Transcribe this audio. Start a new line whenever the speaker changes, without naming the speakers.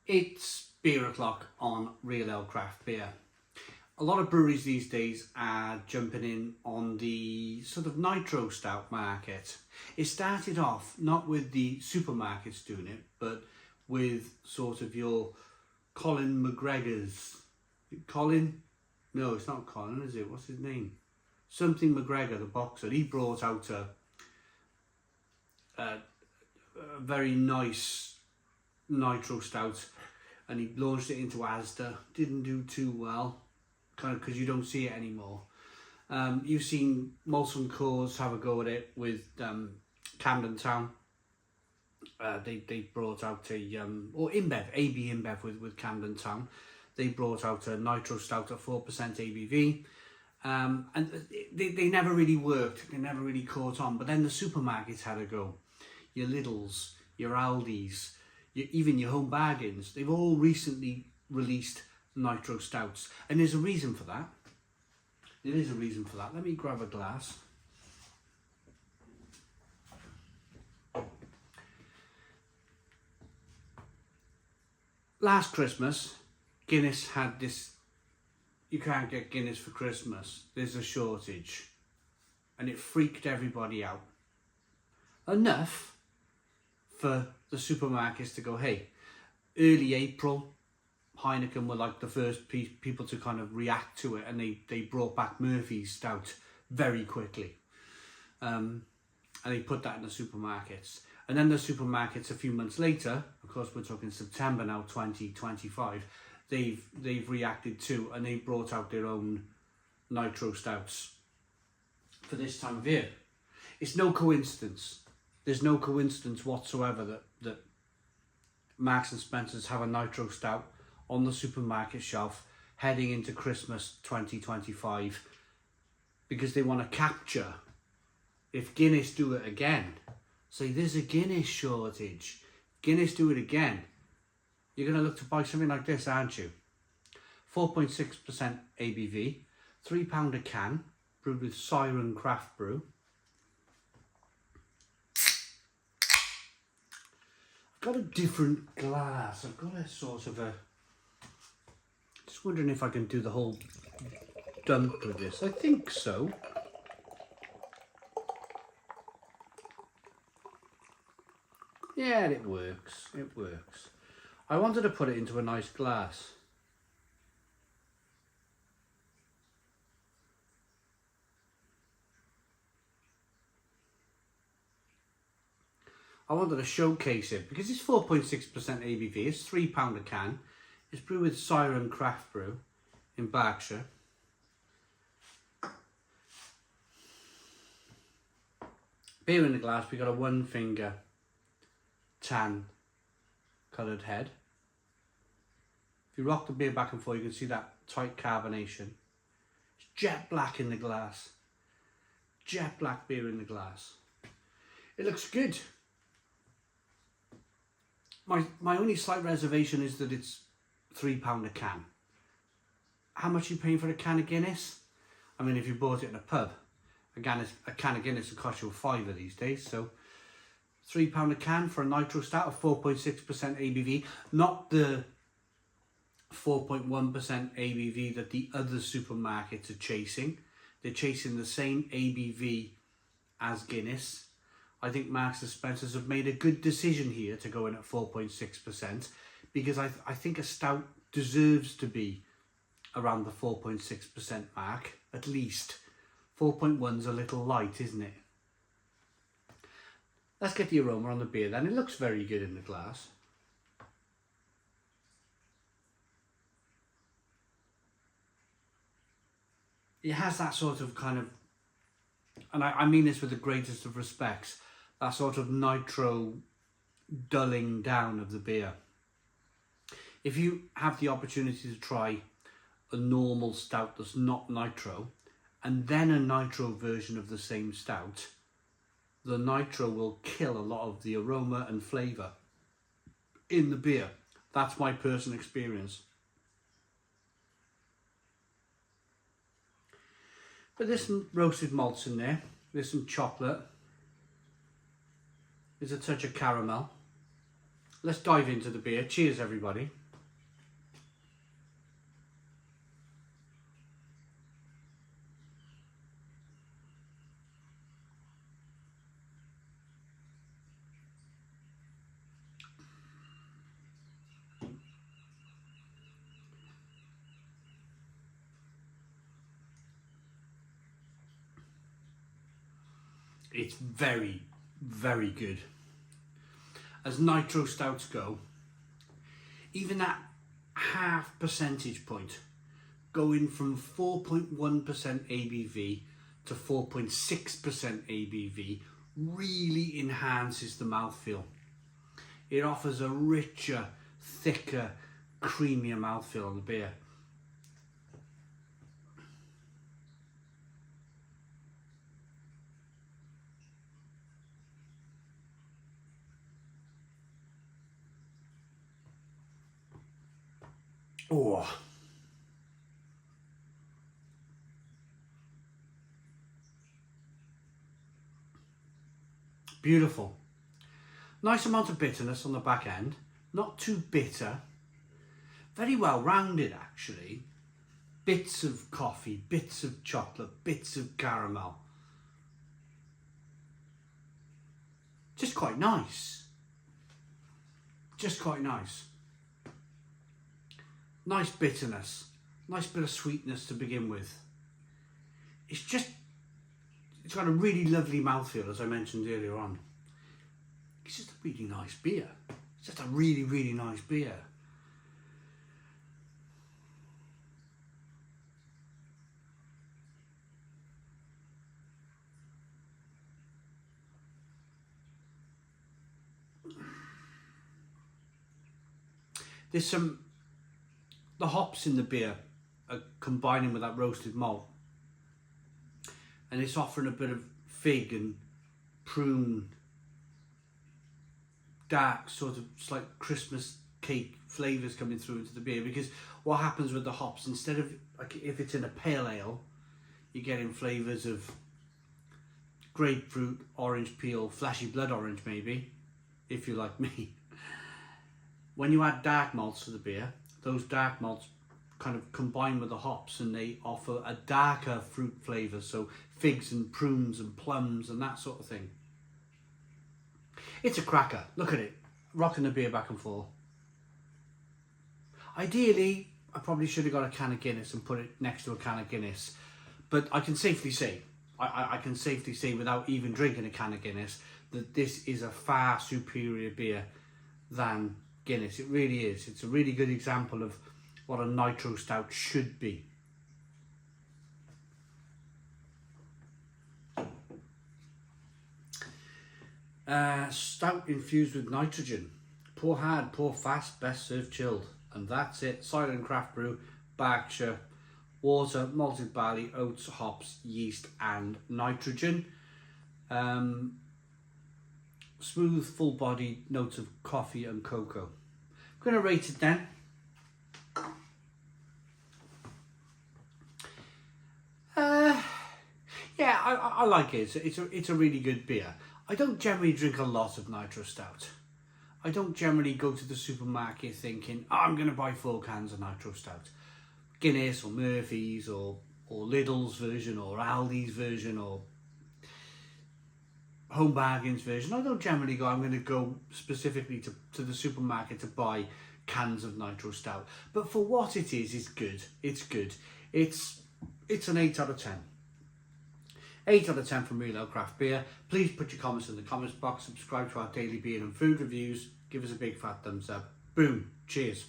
It's beer o'clock on Real Ale Craft Beer. A lot of breweries these days are jumping in on the sort of Nitro Stout market. It started off not with the supermarkets doing it, but with sort of your Colin McGregor's. Colin? No, it's not Colin, is it? What's his name? Something McGregor, the boxer. He brought out a very nice Nitro Stout, and he launched it into Asda. Didn't do too well, kind of because you don't see it anymore. You've seen Molson Coors have a go at it with Camden Town. They brought out or InBev, AB InBev with Camden Town. They brought out a Nitro Stout at 4% ABV. And they never really worked. They never really caught on. But then the supermarkets had a go. Your Lidl's, your Aldi's, even your Home Bargains, they've all recently released Nitro Stouts. And there's a reason for that. There is a reason for that. Let me grab a glass. Last Christmas, Guinness had this, you can't get Guinness for Christmas, there's a shortage. And it freaked everybody out. Enough for the supermarkets to go, hey, early April, Heineken were like the first people to kind of react to it, and they brought back Murphy's Stout very quickly. And they put that in the supermarkets. And then the supermarkets a few months later, of course we're talking September now, 2025, they've reacted too, and they brought out their own Nitro Stouts for this time of year. It's no coincidence. There's no coincidence whatsoever that Marks and Spencer's have a Nitro Stout on the supermarket shelf heading into Christmas 2025, because they want to capture, if Guinness do it again, say there's a Guinness shortage, Guinness do it again, you're going to look to buy something like this, aren't you? 4.6% ABV, £3 a can, brewed with Siren Craft Brew. I've got a different glass. I've got a sort of a... Just wondering if I can do the whole dump with this. I think so. Yeah, it works. It works. I wanted to put it into a nice glass. I wanted to showcase it because it's 4.6% ABV, it's £3 a can, it's brewed with Siren Craft Brew in Berkshire. Beer in the glass, we got a 1 finger tan coloured head. If you rock the beer back and forth, you can see that tight carbonation. It's jet black in the glass. Jet black beer in the glass. It looks good. My only slight reservation is that it's £3 a can. How much are you paying for a can of Guinness? I mean, if you bought it in a pub, a can of Guinness will cost you £5 these days. So £3 a can for a Nitro Stout of 4.6% ABV, not the 4.1% ABV that the other supermarkets are chasing. They're chasing the same ABV as Guinness. I think Marks and Spencer's have made a good decision here to go in at 4.6%, because I think a stout deserves to be around the 4.6% mark, at least. 4.1's a little light, isn't it? Let's get the aroma on the beer then. It looks very good in the glass. It has that sort of kind of, and I mean this with the greatest of respects, that sort of nitro dulling down of the beer. If you have the opportunity to try a normal stout that's not nitro, and then a nitro version of the same stout, the nitro will kill a lot of the aroma and flavour in the beer. That's my personal experience. But there's some roasted malts in there, there's some chocolate, there's a touch of caramel, let's dive into the beer. Cheers, everybody. It's very, very good. As nitro stouts go, even that half percentage point, going from 4.1% ABV to 4.6% ABV, really enhances the mouthfeel. It offers a richer, thicker, creamier mouthfeel on the beer. Oh, beautiful. Nice amount of bitterness on the back end, not too bitter. Very well rounded actually. Bits of coffee, bits of chocolate, bits of caramel. Just quite nice. Just quite nice. Nice bitterness, nice bit of sweetness to begin with. It's got a really lovely mouthfeel, as I mentioned earlier on. It's just a really nice beer. It's just a really, really nice beer. There's the hops in the beer are combining with that roasted malt, and it's offering a bit of fig and prune, dark sort of slight Christmas cake flavours coming through into the beer. Because what happens with the hops, instead of, like, if it's in a pale ale, you're getting flavours of grapefruit, orange peel, flashy blood orange maybe, if you're like me. When you add dark malts to the beer, those dark malts kind of combine with the hops and they offer a darker fruit flavour, so figs and prunes and plums and that sort of thing. It's a cracker. Look at it, rocking the beer back and forth. Ideally, I probably should have got a can of Guinness and put it next to a can of Guinness, but I can safely say, I can safely say without even drinking a can of Guinness, that this is a far superior beer than Guinness. It really is. It's a really good example of what a nitro stout should be. Stout infused with nitrogen. Pour hard, pour fast, best served chilled. And that's it. Silent craft brew, Berkshire, water, malted barley, oats, hops, yeast and nitrogen. Smooth, full-bodied notes of coffee and cocoa. I'm going to rate it then. Yeah, I like it. It's a really good beer. I don't generally drink a lot of nitro stout. I don't generally go to the supermarket thinking, oh, I'm going to buy 4 cans of nitro stout. Guinness or Murphy's or Lidl's version or Aldi's version or Home Bargains version. I don't generally go, I'm going to go specifically to the supermarket to buy cans of nitro stout. But for what it is, it's good. It's good. It's an 8 out of 10. 8 out of 10 from Real Ale Craft Beer. Please put your comments in the comments box. Subscribe to our daily beer and food reviews. Give us a big fat thumbs up. Boom. Cheers.